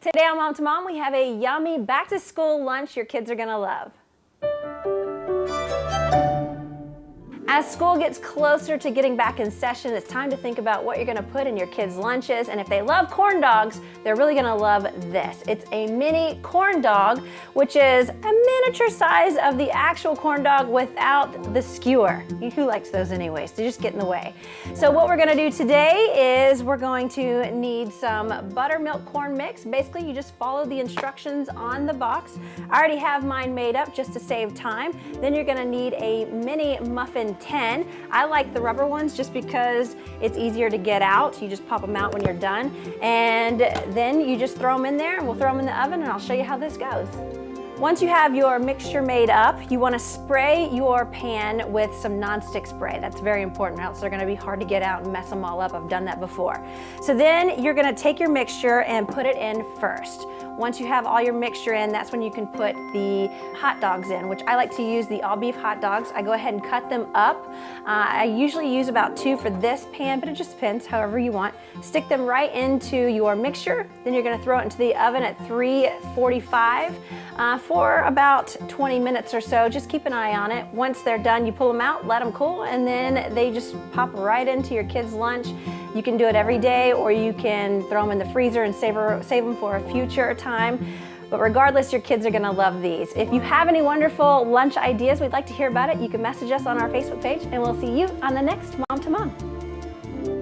Today on Mom to Mom, we have a yummy back-to-school lunch your kids are gonna love. As school gets closer to getting back in session, it's time to think about what you're gonna put in your kids' lunches. And if they love corn dogs, they're really gonna love this. It's a mini corn dog, which is a miniature size of the actual corn dog without the skewer. Who likes those anyways? They just get in the way. So what we're gonna do today is we're going to need some buttermilk corn mix. Basically, you just follow the instructions on the box. I already have mine made up just to save time. Then you're gonna need a mini muffin tin. I like the rubber ones just because it's easier to get out. You just pop them out when you're done. And then you just throw them in there and we'll throw them in the oven and I'll show you how this goes. Once you have your mixture made up, you want to spray your pan with some nonstick spray. That's very important, or else they're going to be hard to get out and mess them all up. I've done that before. So then you're going to take your mixture and put it in first. Once you have all your mixture in, that's when you can put the hot dogs in, which I like to use the all beef hot dogs. I go ahead and cut them up. I usually use about 2 for this pan, but it just depends, however you want. Stick them right into your mixture. Then you're going to throw it into the oven at 345 for about 20 minutes or so. Just keep an eye on it. Once they're done, you pull them out, let them cool, and then they just pop right into your kids' lunch. You can do it every day, or you can throw them in the freezer and save them for a future time. But regardless, your kids are gonna love these. If you have any wonderful lunch ideas, we'd like to hear about it. You can message us on our Facebook page, and we'll see you on the next Mom to Mom.